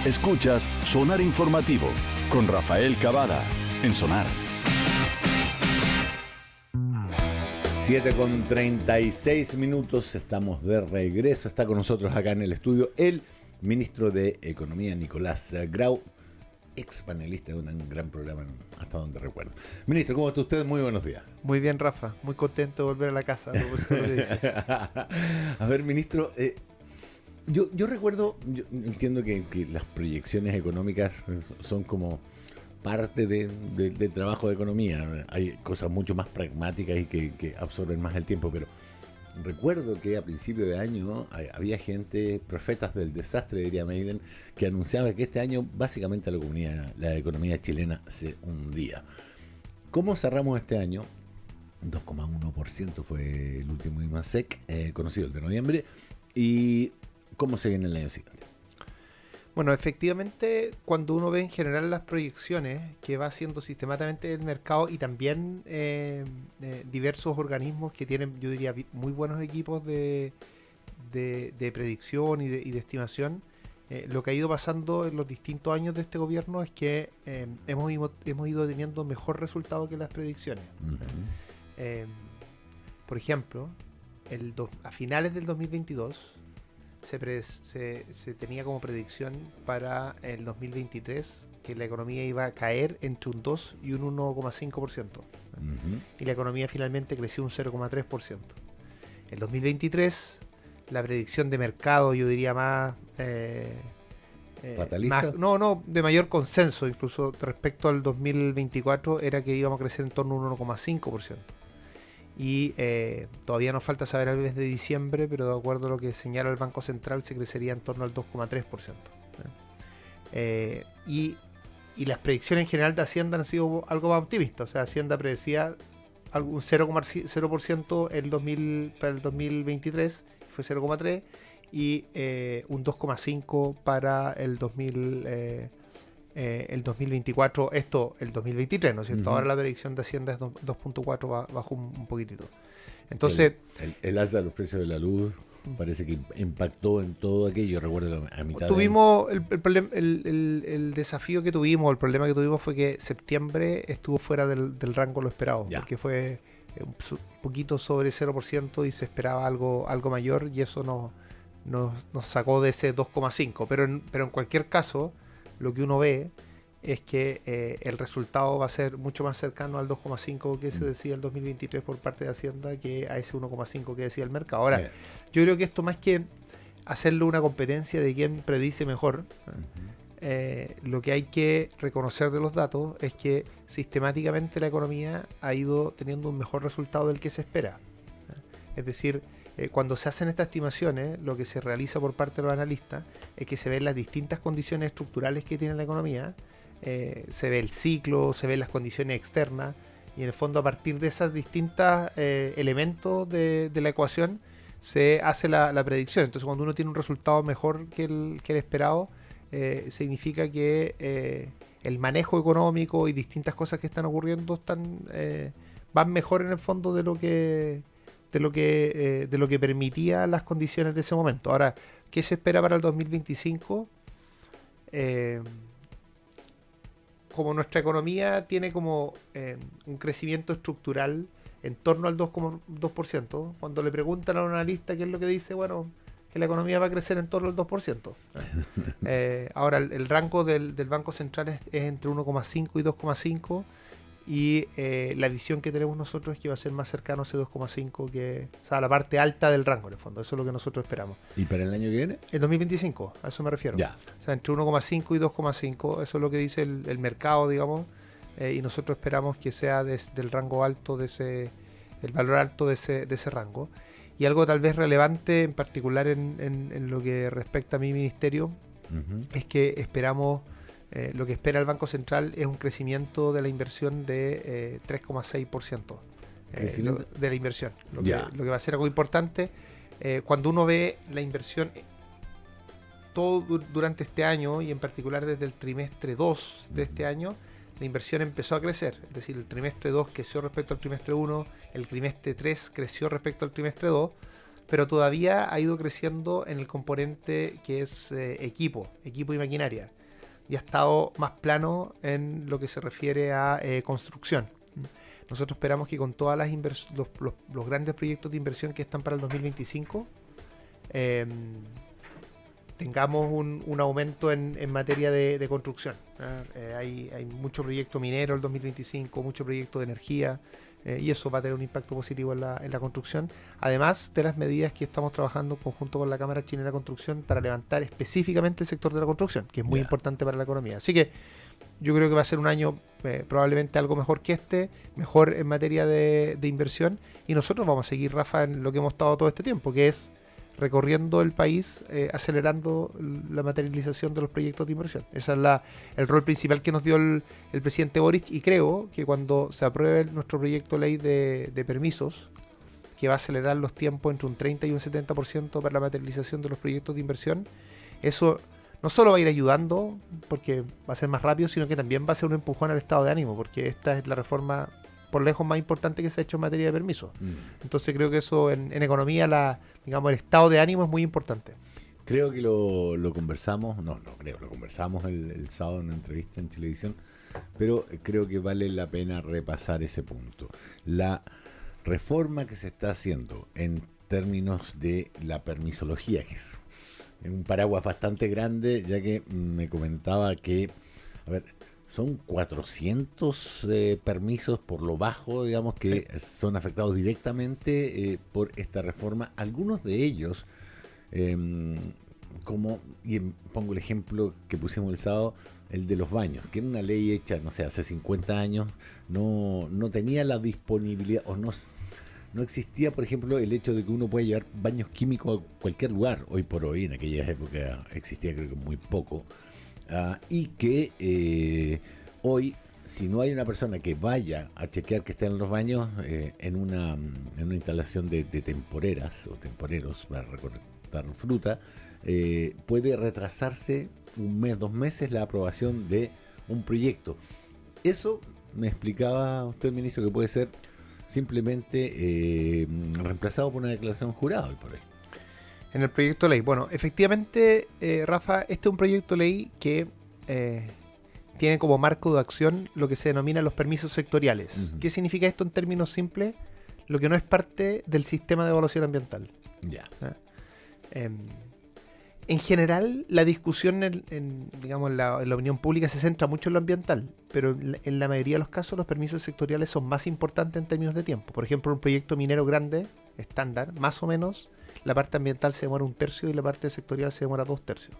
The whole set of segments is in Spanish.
Escuchas Sonar Informativo con Rafael Cavada en Sonar. 7:36, estamos de regreso. Está con nosotros acá en el estudio el ministro de Economía, Nicolás Grau, ex panelista de un gran programa, hasta donde recuerdo. Ministro, ¿cómo está usted? Muy buenos días. Muy bien, Rafa. Muy contento de volver a la casa. A ver, ministro, yo recuerdo, yo entiendo que las proyecciones económicas son como parte del trabajo de economía. Hay cosas mucho más pragmáticas y que absorben más el tiempo, pero recuerdo que a principio de año había gente, profetas del desastre, diría Maiden, que anunciaba que este año básicamente la economía chilena se hundía. ¿Cómo cerramos este año? 2,1% fue el último IMASEC, conocido el de noviembre. ¿Y cómo se viene el año siguiente? Bueno, efectivamente, cuando uno ve en general las proyecciones que va haciendo sistemáticamente el mercado y también diversos organismos que tienen, yo diría, muy buenos equipos de predicción y de estimación, lo que ha ido pasando en los distintos años de este gobierno es que hemos ido teniendo mejor resultado que las predicciones. Uh-huh. Por ejemplo, a finales del 2022 se tenía como predicción para el 2023 que la economía iba a caer entre un 2 y un 1,5%. Uh-huh. Y la economía finalmente creció un 0,3%. El 2023, la predicción de mercado, yo diría más... ¿fatalista? De mayor consenso, incluso respecto al 2024, era que íbamos a crecer en torno a un 1,5%. Y todavía nos falta saber al mes de diciembre, pero de acuerdo a lo que señala el Banco Central, se crecería en torno al 2,3%. Y las predicciones en general de Hacienda han sido algo más optimistas. O sea, Hacienda predecía un 0,0% para el 2023, fue 0,3%, y un 2,5% para el 2024, el 2023, ¿no es cierto? Uh-huh. Ahora la predicción de Hacienda es 2,4%, bajó un poquitito. Entonces, el alza de los precios de la luz parece que impactó en todo aquello. Recuerdo a mitad tuvimos el desafío que tuvimos, el problema que tuvimos fue que septiembre estuvo fuera del rango lo esperado, porque fue un poquito sobre 0% y se esperaba algo mayor, y eso nos sacó de ese 2,5%. Pero en cualquier caso, lo que uno ve es que el resultado va a ser mucho más cercano al 2,5% que se decía el 2023 por parte de Hacienda que a ese 1,5% que decía el mercado. Ahora, yo creo que esto, más que hacerlo una competencia de quién predice mejor, lo que hay que reconocer de los datos es que sistemáticamente la economía ha ido teniendo un mejor resultado del que se espera. Es decir, cuando se hacen estas estimaciones, lo que se realiza por parte de los analistas es que se ven las distintas condiciones estructurales que tiene la economía, se ve el ciclo, se ven las condiciones externas, y en el fondo a partir de esos distintos elementos de la ecuación se hace la predicción. Entonces, cuando uno tiene un resultado mejor que el esperado, significa que el manejo económico y distintas cosas que están ocurriendo van mejor en el fondo de lo que permitía las condiciones de ese momento. Ahora, ¿qué se espera para el 2025? Como nuestra economía tiene como un crecimiento estructural en torno al 2,2%, cuando le preguntan a un analista qué es lo que dice, bueno, que la economía va a crecer en torno al 2%. Ahora, el rango del Banco Central es entre 1,5 y 2,5%, y la visión que tenemos nosotros es que va a ser más cercano a ese 2,5, o sea, la parte alta del rango, en el fondo. Eso es lo que nosotros esperamos. ¿Y para el año que viene? El 2025, a eso me refiero. Ya. O sea, entre 1,5 y 2,5, eso es lo que dice el mercado, digamos, y nosotros esperamos que sea del rango alto, el valor alto de ese rango. Y algo tal vez relevante, en particular en lo que respecta a mi ministerio, uh-huh, es que esperamos... lo que espera el Banco Central es un crecimiento de la inversión de 3,6%. De la inversión. Lo que va a ser algo importante. Cuando uno ve la inversión todo durante este año, y en particular desde el trimestre 2 de este año, la inversión empezó a crecer. Es decir, el trimestre 2 creció respecto al trimestre 1, el trimestre 3 creció respecto al trimestre 2, pero todavía ha ido creciendo en el componente que es equipo y maquinaria. Y ha estado más plano en lo que se refiere a construcción. Nosotros esperamos que con todas las los grandes proyectos de inversión que están para el 2025, tengamos un aumento en materia de construcción. Hay mucho proyecto minero el 2025, mucho proyecto de energía, y eso va a tener un impacto positivo en la construcción, además de las medidas que estamos trabajando en conjunto con la Cámara Chilena de Construcción para levantar específicamente el sector de la construcción, que es muy importante para la economía. Así que yo creo que va a ser un año probablemente algo mejor que mejor en materia de inversión, y nosotros vamos a seguir, Rafa, en lo que hemos estado todo este tiempo, que es recorriendo el país, acelerando la materialización de los proyectos de inversión. Ese es el rol principal que nos dio el presidente Boric, y creo que cuando se apruebe nuestro proyecto de ley de permisos, que va a acelerar los tiempos entre un 30 y un 70% para la materialización de los proyectos de inversión, eso no solo va a ir ayudando, porque va a ser más rápido, sino que también va a ser un empujón al estado de ánimo, porque esta es la reforma por lejos más importante que se ha hecho en materia de permisos. Entonces creo que eso en economía, digamos, el estado de ánimo es muy importante. Creo que lo conversamos, lo conversamos el sábado en una entrevista en Chilevisión, pero creo que vale la pena repasar ese punto. La reforma que se está haciendo en términos de la permisología, que es un paraguas bastante grande, ya que me comentaba que, son 400 permisos por lo bajo, digamos, que son afectados directamente por esta reforma. Algunos de ellos, pongo el ejemplo que pusimos el sábado, el de los baños, que era una ley hecha, no sé, hace 50 años, no tenía la disponibilidad, o no existía, por ejemplo, el hecho de que uno puede llevar baños químicos a cualquier lugar. Hoy por hoy, en aquella época existía, creo que muy poco. Y que hoy, si no hay una persona que vaya a chequear que estén en los baños, en una instalación de temporeras o temporeros para recolectar fruta, puede retrasarse 1 mes, 2 meses la aprobación de un proyecto. Eso me explicaba usted, ministro, que puede ser simplemente reemplazado por una declaración jurada hoy por hoy. En el proyecto de ley. Bueno, efectivamente, Rafa, este es un proyecto de ley que tiene como marco de acción lo que se denomina los permisos sectoriales. Uh-huh. ¿Qué significa esto en términos simples? Lo que no es parte del sistema de evaluación ambiental. Ya. En general, la discusión en la opinión pública se centra mucho en lo ambiental, pero en la mayoría de los casos los permisos sectoriales son más importantes en términos de tiempo. Por ejemplo, un proyecto minero grande, estándar, más o menos, la parte ambiental se demora 1/3 y la parte sectorial se demora 2/3.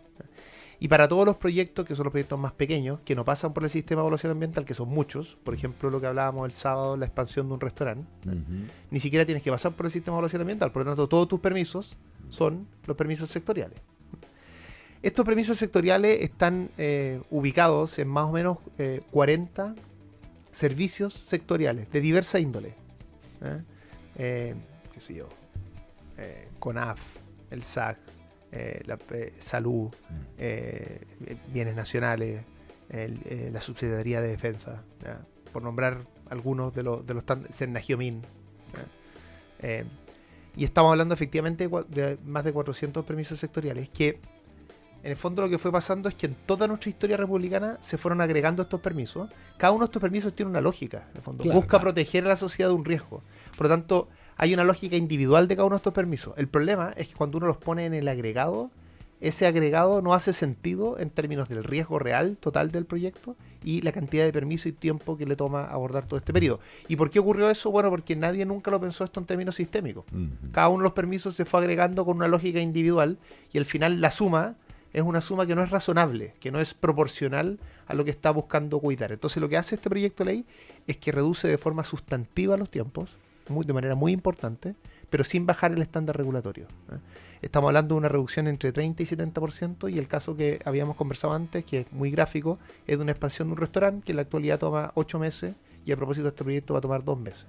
Y para todos los proyectos, que son los proyectos más pequeños, que no pasan por el sistema de evaluación ambiental, que son muchos, por ejemplo, lo que hablábamos el sábado, la expansión de un restaurante, ni siquiera tienes que pasar por el sistema de evaluación ambiental. Por lo tanto, todos tus permisos son los permisos sectoriales. Estos permisos sectoriales están ubicados en más o menos 40 servicios sectoriales de diversa índole. Qué sé yo, CONAF, el SAC, Salud, Bienes Nacionales, la Subsecretaría de Defensa, ¿ya? Por nombrar algunos de los Cernagiomín. Y estamos hablando efectivamente de más de 400 permisos sectoriales, que en el fondo lo que fue pasando es que en toda nuestra historia republicana se fueron agregando estos permisos. Cada uno de estos permisos tiene una lógica, en el fondo. Claro, busca proteger a la sociedad de un riesgo. Por lo tanto, hay una lógica individual de cada uno de estos permisos. El problema es que cuando uno los pone en el agregado, ese agregado no hace sentido en términos del riesgo real total del proyecto y la cantidad de permiso y tiempo que le toma abordar todo este periodo. ¿Y por qué ocurrió eso? Bueno, porque nadie nunca lo pensó esto en términos sistémicos. Cada uno de los permisos se fue agregando con una lógica individual y al final la suma es una suma que no es razonable, que no es proporcional a lo que está buscando cuidar. Entonces lo que hace este proyecto de ley es que reduce de forma sustantiva los tiempos, de manera muy importante, pero sin bajar el estándar regulatorio. Estamos hablando de una reducción entre 30 y 70%, y el caso que habíamos conversado antes, que es muy gráfico, es de una expansión de un restaurante que en la actualidad toma 8 meses y a propósito de este proyecto va a tomar 2 meses.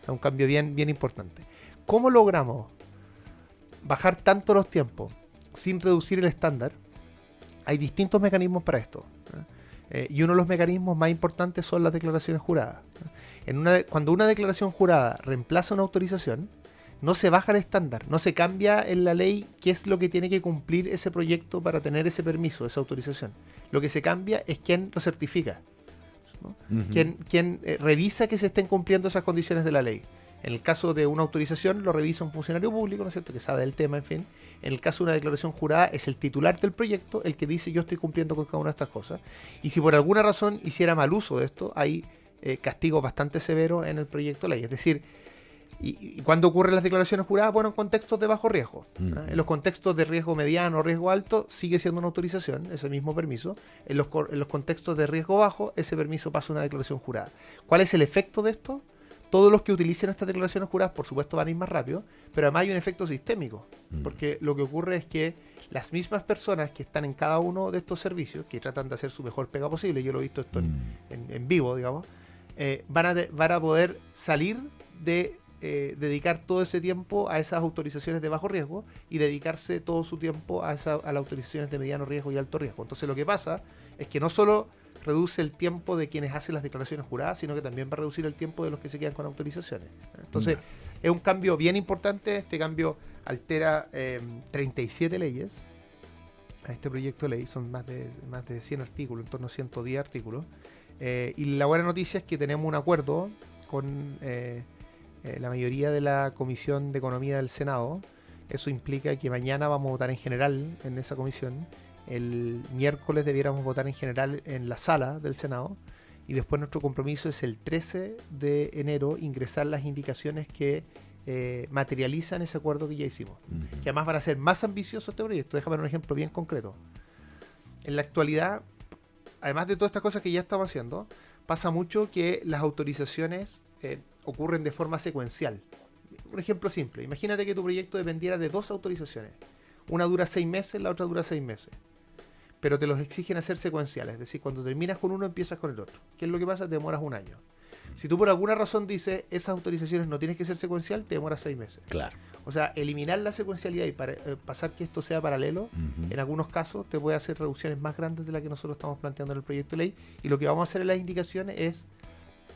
O sea, un cambio bien importante. ¿Cómo logramos bajar tanto los tiempos sin reducir el estándar? Hay distintos mecanismos para esto. Y uno de los mecanismos más importantes son las declaraciones juradas. Cuando una declaración jurada reemplaza una autorización, no se baja el estándar, no se cambia en la ley qué es lo que tiene que cumplir ese proyecto para tener ese permiso, esa autorización. Lo que se cambia es quién lo certifica, ¿no? Quién revisa que se estén cumpliendo esas condiciones de la ley. En el caso de una autorización lo revisa un funcionario público, ¿no es cierto?, que sabe del tema, en fin. En el caso de una declaración jurada es el titular del proyecto el que dice yo estoy cumpliendo con cada una de estas cosas. Y si por alguna razón hiciera mal uso de esto, hay castigos bastante severos en el proyecto de ley. Es decir, ¿y cuándo ocurren las declaraciones juradas? Bueno, en contextos de bajo riesgo. En los contextos de riesgo mediano o riesgo alto sigue siendo una autorización, ese mismo permiso. En los contextos de riesgo bajo, ese permiso pasa a una declaración jurada. ¿Cuál es el efecto de esto? Todos los que utilicen estas declaraciones juradas, por supuesto, van a ir más rápido, pero además hay un efecto sistémico, porque lo que ocurre es que las mismas personas que están en cada uno de estos servicios, que tratan de hacer su mejor pega posible, yo lo he visto esto en vivo, digamos, van a poder salir de dedicar todo ese tiempo a esas autorizaciones de bajo riesgo y dedicarse todo su tiempo a las autorizaciones de mediano riesgo y alto riesgo. Entonces lo que pasa es que no solo reduce el tiempo de quienes hacen las declaraciones juradas, sino que también va a reducir el tiempo de los que se quedan con autorizaciones. Entonces, es un cambio bien importante. Este cambio altera 37 leyes a este proyecto de ley. Son más de 100 artículos, en torno a 110 artículos. Y la buena noticia es que tenemos un acuerdo con la mayoría de la Comisión de Economía del Senado. Eso implica que mañana vamos a votar en general en esa comisión. El miércoles debiéramos votar en general en la sala del Senado y después nuestro compromiso es el 13 de enero ingresar las indicaciones que materializan ese acuerdo que ya hicimos, que además van a ser más ambiciosos este proyecto. Déjame dar un ejemplo bien concreto. En la actualidad, además de todas estas cosas que ya estamos haciendo, pasa mucho que las autorizaciones ocurren de forma secuencial. Un ejemplo simple, imagínate que tu proyecto dependiera de 2 autorizaciones. Una dura 6 meses, la otra dura 6 meses. Pero te los exigen hacer secuenciales, es decir, cuando terminas con uno empiezas con el otro. ¿Qué es lo que pasa? Te demoras un año. Si tú por alguna razón dices esas autorizaciones no tienes que ser secuencial, te demoras 6 meses. Claro. O sea, eliminar la secuencialidad y pasar que esto sea paralelo, en algunos casos te puede hacer reducciones más grandes de las que nosotros estamos planteando en el proyecto de ley. Y lo que vamos a hacer en las indicaciones es,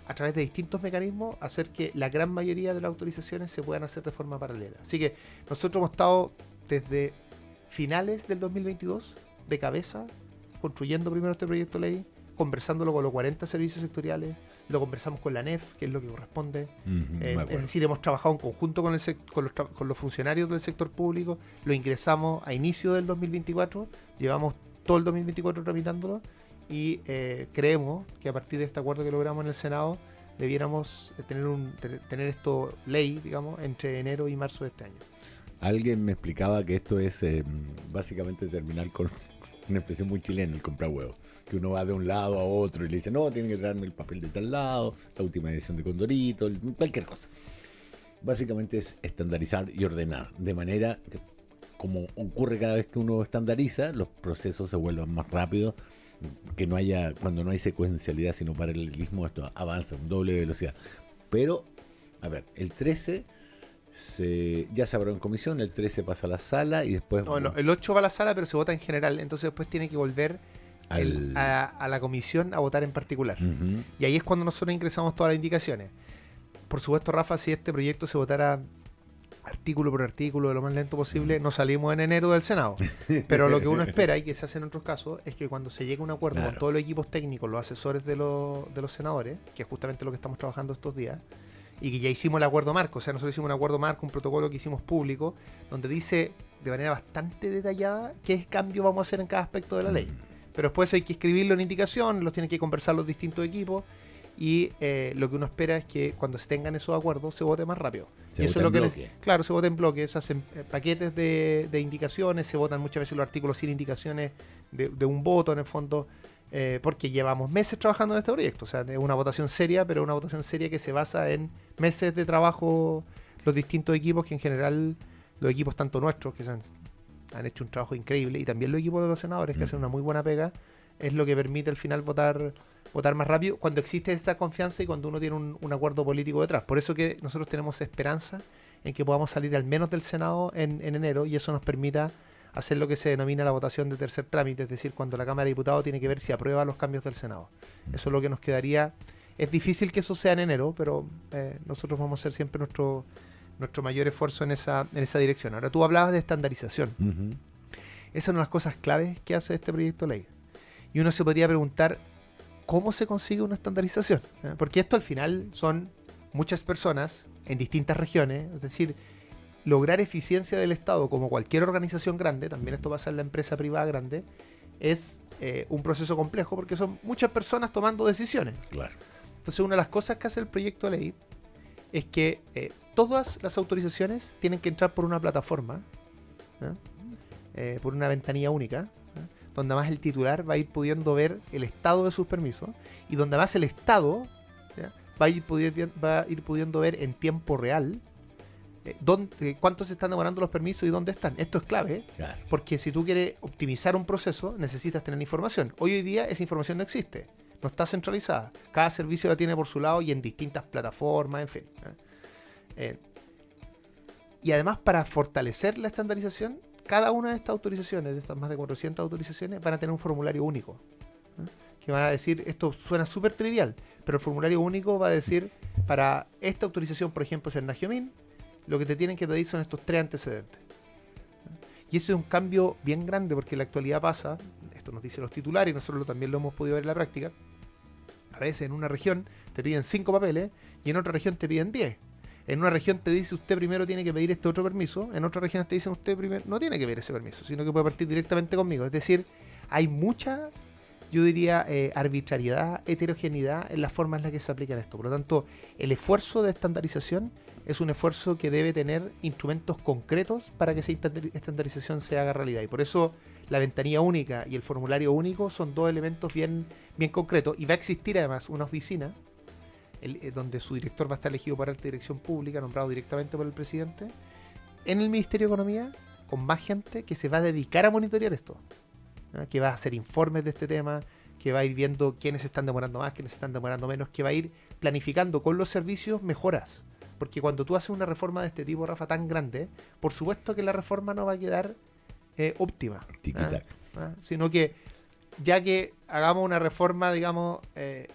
a través de distintos mecanismos, hacer que la gran mayoría de las autorizaciones se puedan hacer de forma paralela. Así que nosotros hemos estado desde finales del 2022 de cabeza, construyendo primero este proyecto de ley, conversándolo con los 40 servicios sectoriales, lo conversamos con la ANEF, que es lo que corresponde. Es decir, hemos trabajado en conjunto con los funcionarios del sector público, lo ingresamos a inicio del 2024, llevamos todo el 2024 tramitándolo y creemos que a partir de este acuerdo que logramos en el Senado debiéramos tener esto ley, digamos, entre enero y marzo de este año. Alguien me explicaba que esto es básicamente terminar con una expresión muy chilena, el comprar huevos. Que uno va de un lado a otro y le dice, no, tiene que traerme el papel de tal lado, la última edición de Condorito, cualquier cosa. Básicamente es estandarizar y ordenar, de manera que, como ocurre cada vez que uno estandariza, los procesos se vuelvan más rápidos, que no haya, cuando no hay secuencialidad, sino paralelismo, esto avanza en doble velocidad. Pero, a ver, el 13... ya se aprobó en comisión, el 13 pasa a la sala y después... No, el 8 va a la sala, pero se vota en general, entonces después tiene que volver a la comisión a votar en particular. Y ahí es cuando nosotros ingresamos todas las indicaciones. Por supuesto, Rafa, si este proyecto se votara artículo por artículo de lo más lento posible, no salimos en enero del Senado. Pero lo que uno espera, y que se hace en otros casos, es que cuando se llegue a un acuerdo con todos los equipos técnicos, los asesores de los senadores, que es justamente lo que estamos trabajando estos días, y que ya hicimos el acuerdo marco, o sea, nosotros hicimos un acuerdo marco, un protocolo que hicimos público, donde dice de manera bastante detallada qué cambio vamos a hacer en cada aspecto de la ley. Pero después hay que escribirlo en indicación, los tienen que conversar los distintos equipos, y lo que uno espera es que cuando se tengan esos acuerdos se vote más rápido. Se vote en bloque, se hacen paquetes de indicaciones, se votan muchas veces los artículos sin indicaciones de un voto en el fondo. Porque llevamos meses trabajando en este proyecto, o sea, es una votación seria, pero una votación seria que se basa en meses de trabajo, los distintos equipos, que en general los equipos tanto nuestros, que han hecho un trabajo increíble, y también los equipos de los senadores, que hacen una muy buena pega, es lo que permite al final votar más rápido, cuando existe esta confianza y cuando uno tiene un acuerdo político detrás. Por eso que nosotros tenemos esperanza en que podamos salir al menos del Senado en enero, y eso nos permita hacer lo que se denomina la votación de tercer trámite, es decir, cuando la Cámara de Diputados tiene que ver si aprueba los cambios del Senado. Eso es lo que nos quedaría. Es difícil que eso sea en enero, pero nosotros vamos a hacer siempre nuestro mayor esfuerzo en esa dirección. Ahora, tú hablabas de estandarización. Esa es una de las cosas claves que hace este proyecto de ley. Y uno se podría preguntar, ¿cómo se consigue una estandarización? Porque esto al final son muchas personas en distintas regiones, es decir, lograr eficiencia del Estado como cualquier organización grande, también esto pasa en la empresa privada grande, es un proceso complejo porque son muchas personas tomando decisiones. Claro. Entonces, una de las cosas que hace el proyecto de ley es que todas las autorizaciones tienen que entrar por una plataforma, por una ventanilla única, donde además el titular va a ir pudiendo ver el estado de sus permisos y donde además el Estado va a ir pudiendo ver en tiempo real cuánto se están demorando los permisos y dónde están. Esto es clave, Claro. porque si tú quieres optimizar un proceso, necesitas tener información. Hoy en día esa información no existe, no está centralizada. Cada servicio la tiene por su lado y en distintas plataformas, en fin. Y además, para fortalecer la estandarización, cada una de estas autorizaciones, de estas más de 400 autorizaciones, van a tener un formulario único. Que van a decir, esto suena súper trivial, pero el formulario único va a decir, para esta autorización, por ejemplo, Sernagiomín, lo que te tienen que pedir son estos 3 antecedentes. Y eso es un cambio bien grande, porque en la actualidad pasa, esto nos dicen los titulares y nosotros también lo hemos podido ver en la práctica, a veces en una región te piden 5 papeles y en otra región te piden 10. En una región te dice usted primero tiene que pedir este otro permiso, en otra región te dicen usted primero no tiene que pedir ese permiso, sino que puede partir directamente conmigo. Es decir, hay mucha, yo diría, arbitrariedad, heterogeneidad en las formas en las que se aplican esto. Por lo tanto, el esfuerzo de estandarización es un esfuerzo que debe tener instrumentos concretos para que esa estandarización se haga realidad. Y por eso la ventanilla única y el formulario único son dos elementos bien concretos. Y va a existir además una oficina donde su director va a estar elegido por alta dirección pública, nombrado directamente por el presidente, en el Ministerio de Economía, con más gente que se va a dedicar a monitorear esto, que va a hacer informes de este tema, que va a ir viendo quiénes se están demorando más, quiénes se están demorando menos, que va a ir planificando con los servicios mejoras. Porque cuando tú haces una reforma de este tipo, Rafa, tan grande, por supuesto que la reforma no va a quedar óptima, sino que ya que hagamos una reforma, digamos,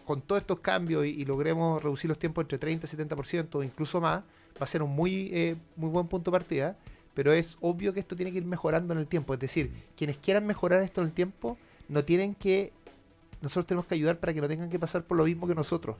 con todos estos cambios y logremos reducir los tiempos entre 30 y 70% o incluso más, va a ser un muy buen punto de partida, pero es obvio que esto tiene que ir mejorando en el tiempo. Es decir, quienes quieran mejorar esto en el tiempo, nosotros tenemos que ayudar para que no tengan que pasar por lo mismo que nosotros,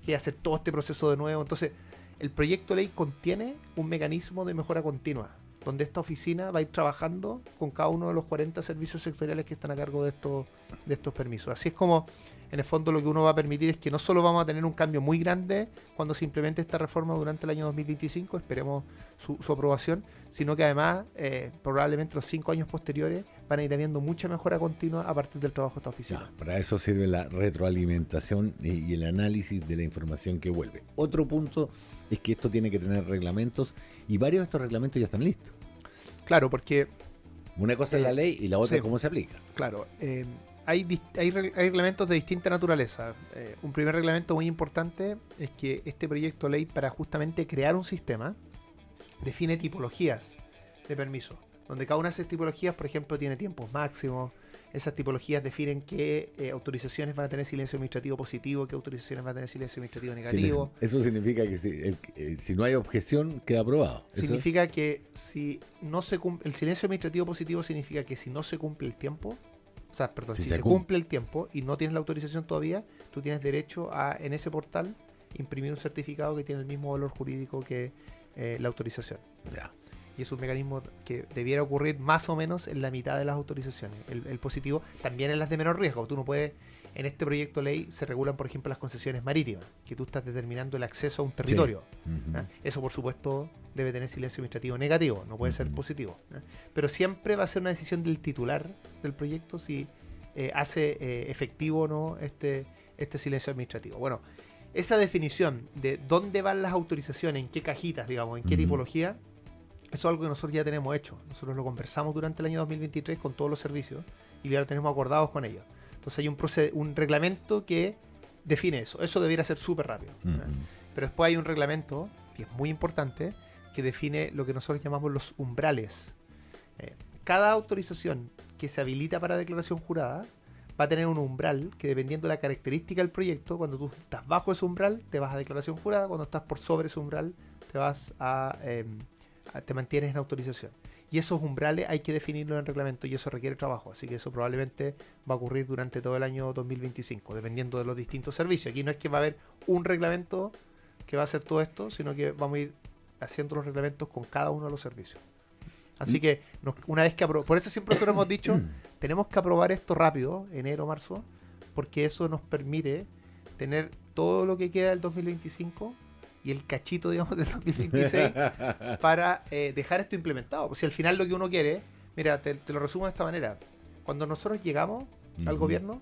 que hacer todo este proceso de nuevo. Entonces, el proyecto de ley contiene un mecanismo de mejora continua, donde esta oficina va a ir trabajando con cada uno de los 40 servicios sectoriales que están a cargo de estos permisos. Así es como, en el fondo, lo que uno va a permitir es que no solo vamos a tener un cambio muy grande cuando se implemente esta reforma durante el año 2025, esperemos su aprobación, sino que además, probablemente los 5 años posteriores van a ir habiendo mucha mejora continua a partir del trabajo de esta oficina. Ya, para eso sirve la retroalimentación y el análisis de la información que vuelve. Otro punto es que esto tiene que tener reglamentos y varios de estos reglamentos ya están listos. Claro, porque una cosa es la ley y la otra sí, es cómo se aplica. Claro, hay reglamentos de distinta naturaleza. Un primer reglamento muy importante es que este proyecto de ley, para justamente crear un sistema, define tipologías de permiso, donde cada una de esas tipologías, por ejemplo, tiene tiempos máximos. Esas tipologías definen qué autorizaciones van a tener silencio administrativo positivo, qué autorizaciones van a tener silencio administrativo negativo. Eso significa que si no hay objeción, queda aprobado. Significa que si no se cumple, el silencio administrativo positivo significa que si no se cumple el tiempo, si se cumple el tiempo y no tienes la autorización todavía, tú tienes derecho a, en ese portal, imprimir un certificado que tiene el mismo valor jurídico que la autorización. Ya. Y es un mecanismo que debiera ocurrir más o menos en la mitad de las autorizaciones. El positivo también en las de menor riesgo. Tú no puedes, en este proyecto de ley se regulan, por ejemplo, las concesiones marítimas, que tú estás determinando el acceso a un territorio. Sí. Eso, por supuesto, debe tener silencio administrativo negativo, no puede ser positivo. Pero siempre va a ser una decisión del titular del proyecto si hace efectivo o no este silencio administrativo. Bueno, esa definición de dónde van las autorizaciones, en qué cajitas, digamos, en qué tipología, eso es algo que nosotros ya tenemos hecho. Nosotros lo conversamos durante el año 2023 con todos los servicios y ya lo tenemos acordados con ellos. Entonces hay un reglamento que define eso. Eso debiera ser súper rápido. Pero después hay un reglamento, que es muy importante, que define lo que nosotros llamamos los umbrales. Cada autorización que se habilita para declaración jurada va a tener un umbral que, dependiendo de la característica del proyecto, cuando tú estás bajo ese umbral te vas a declaración jurada, cuando estás por sobre ese umbral te te mantienes en autorización. Y esos umbrales hay que definirlos en el reglamento y eso requiere trabajo. Así que eso probablemente va a ocurrir durante todo el año 2025, dependiendo de los distintos servicios. Aquí no es que va a haber un reglamento que va a hacer todo esto, sino que vamos a ir haciendo los reglamentos con cada uno de los servicios. Así que una vez que por eso siempre nosotros hemos dicho, tenemos que aprobar esto rápido, enero, marzo, porque eso nos permite tener todo lo que queda del 2025 y el cachito, digamos, del 2026 para dejar esto implementado. Si al final lo que uno quiere, mira, te lo resumo de esta manera. Cuando nosotros llegamos al gobierno,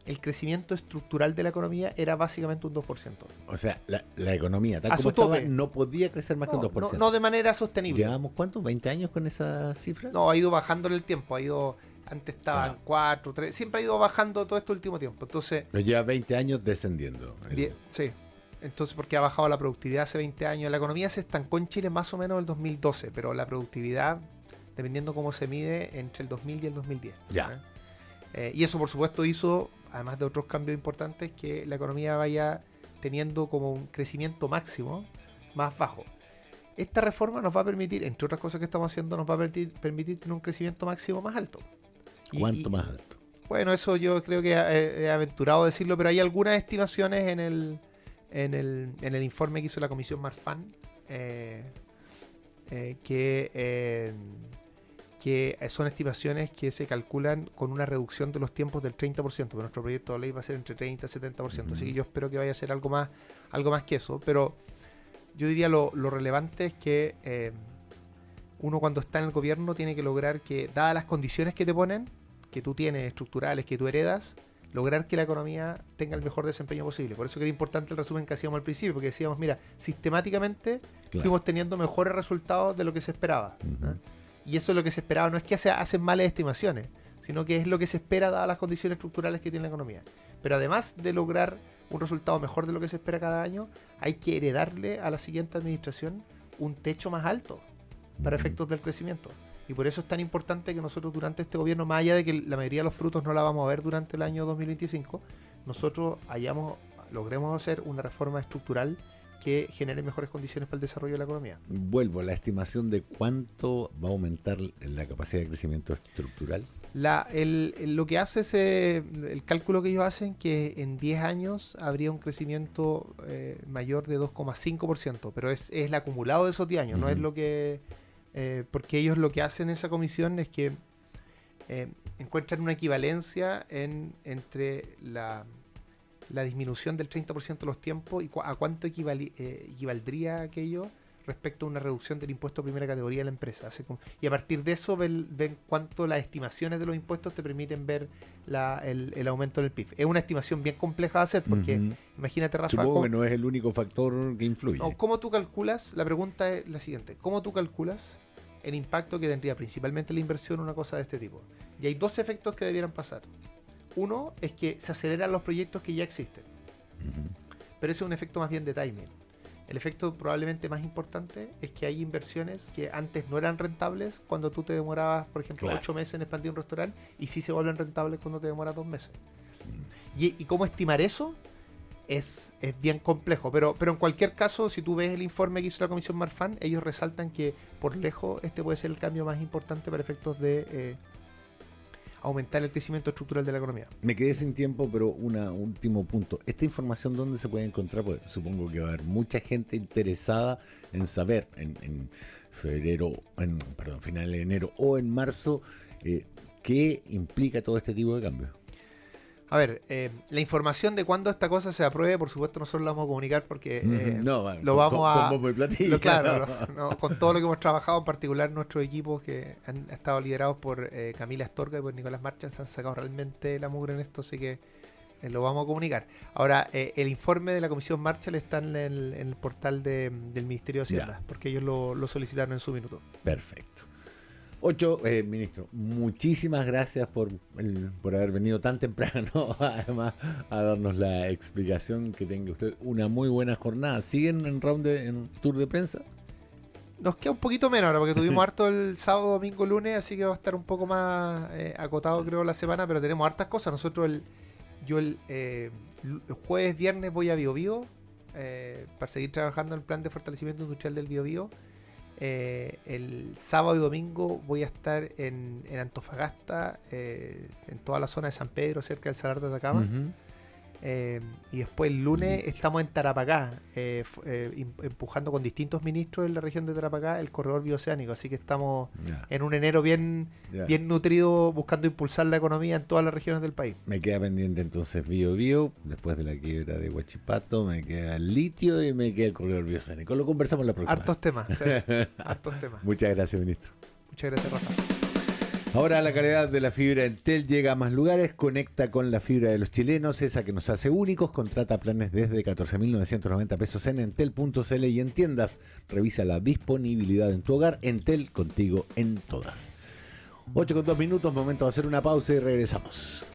el crecimiento estructural de la economía era básicamente un 2%. O sea, la economía, tal A como su estaba, tope. no podía crecer más que un 2%. No de manera sostenible. ¿Llevamos cuánto? ¿20 años con esa cifra? No, ha ido bajando en el tiempo. Antes estaba en 4, 3. Siempre ha ido bajando todo este último tiempo. Entonces, Pero lleva 20 años descendiendo. sí. Entonces, porque ha bajado la productividad hace 20 años. La economía se estancó en Chile más o menos en el 2012, pero la productividad, dependiendo cómo se mide, entre el 2000 y el 2010. Ya. Y eso, por supuesto, hizo, además de otros cambios importantes, que la economía vaya teniendo como un crecimiento máximo más bajo. Esta reforma nos va a permitir, entre otras cosas que estamos haciendo, nos va a permitir tener un crecimiento máximo más alto. ¿Cuánto más alto? Bueno, eso yo creo que he aventurado decirlo, pero hay algunas estimaciones en el informe que hizo la Comisión Marfan que son estimaciones que se calculan con una reducción de los tiempos del 30%, pero nuestro proyecto de ley va a ser entre 30 y 70%, así que yo espero que vaya a ser algo más que eso, pero yo diría lo relevante es que uno cuando está en el gobierno tiene que lograr que, dadas las condiciones que te ponen, que tú tienes estructurales, que tú heredas, lograr que la economía tenga el mejor desempeño posible. Por eso que era importante el resumen que hacíamos al principio, porque decíamos, mira, sistemáticamente fuimos teniendo mejores resultados de lo que se esperaba. ¿no? Y eso es lo que se esperaba, no es que hacen malas estimaciones, sino que es lo que se espera dadas las condiciones estructurales que tiene la economía. Pero además de lograr un resultado mejor de lo que se espera cada año, hay que heredarle a la siguiente administración un techo más alto para efectos del crecimiento. Y por eso es tan importante que nosotros durante este gobierno, más allá de que la mayoría de los frutos no la vamos a ver durante el año 2025, nosotros logremos hacer una reforma estructural que genere mejores condiciones para el desarrollo de la economía. Vuelvo a la estimación de cuánto va a aumentar la capacidad de crecimiento estructural. Lo que hace es el cálculo que ellos hacen, que en 10 años habría un crecimiento mayor de 2,5%, pero es el acumulado de esos 10 años, no es lo que... porque ellos lo que hacen en esa comisión es que encuentran una equivalencia entre la disminución del 30% de los tiempos y a cuánto equivaldría aquello respecto a una reducción del impuesto de primera categoría de la empresa. Y a partir de eso ven cuánto las estimaciones de los impuestos te permiten ver el aumento del PIB. Es una estimación bien compleja de hacer porque imagínate, Rafa... Supongo que no es el único factor que influye. No, ¿cómo tú calculas? La pregunta es la siguiente. ¿Cómo tú calculas el impacto que tendría principalmente la inversión en una cosa de este tipo? Y hay dos efectos que debieran pasar. Uno es que se aceleran los proyectos que ya existen. Pero ese es un efecto más bien de timing. El efecto probablemente más importante es que hay inversiones que antes no eran rentables cuando tú te demorabas, por ejemplo, 8 meses en expandir un restaurante, y sí se vuelven rentables cuando te demoras 2 meses. Y cómo estimar eso es bien complejo. Pero en cualquier caso, si tú ves el informe que hizo la Comisión Marfan, ellos resaltan que por lejos este puede ser el cambio más importante para efectos de aumentar el crecimiento estructural de la economía. Me quedé sin tiempo, pero un último punto. ¿Esta información dónde se puede encontrar? Pues supongo que va a haber mucha gente interesada en saber en final de enero o en marzo qué implica todo este tipo de cambios. A ver, la información de cuándo esta cosa se apruebe, por supuesto nosotros la vamos a comunicar porque lo vamos a... Con bombo y platillo. Claro, con todo lo que hemos trabajado, en particular nuestros equipos que han estado liderados por Camila Astorga y por Nicolás Marchand, se han sacado realmente la mugre en esto, así que lo vamos a comunicar. Ahora, el informe de la Comisión Marshall está en el portal del Ministerio de Hacienda, porque ellos lo solicitaron en su minuto. Perfecto. 8, ministro, muchísimas gracias por haber venido tan temprano, además, a darnos la explicación. Que tenga usted una muy buena jornada. ¿Siguen en tour de prensa? Nos queda un poquito menos ahora, porque tuvimos harto el sábado, domingo, lunes, así que va a estar un poco más acotado, creo, la semana, pero tenemos hartas cosas. Nosotros, yo el jueves, viernes voy a Biobío para seguir trabajando en el plan de fortalecimiento industrial del Biobío. El sábado y domingo voy a estar en Antofagasta, en toda la zona de San Pedro, cerca del Salar de Atacama. Y después el lunes estamos en Tarapacá, empujando con distintos ministros en la región de Tarapacá el corredor bioceánico. Así que estamos en un enero bien nutrido, buscando impulsar la economía en todas las regiones del país. Me queda pendiente entonces Biobío, después de la quiebra de Huachipato, me queda el litio y me queda el corredor bioceánico. Lo conversamos la próxima. Hartos temas, hartos temas. Muchas gracias, ministro. Muchas gracias, Rafa. Ahora la calidad de la fibra Entel llega a más lugares, conecta con la fibra de los chilenos, esa que nos hace únicos, contrata planes desde 14.990 pesos en entel.cl y en tiendas. Revisa la disponibilidad en tu hogar. Entel, contigo en todas. 8:02, momento de hacer una pausa y regresamos.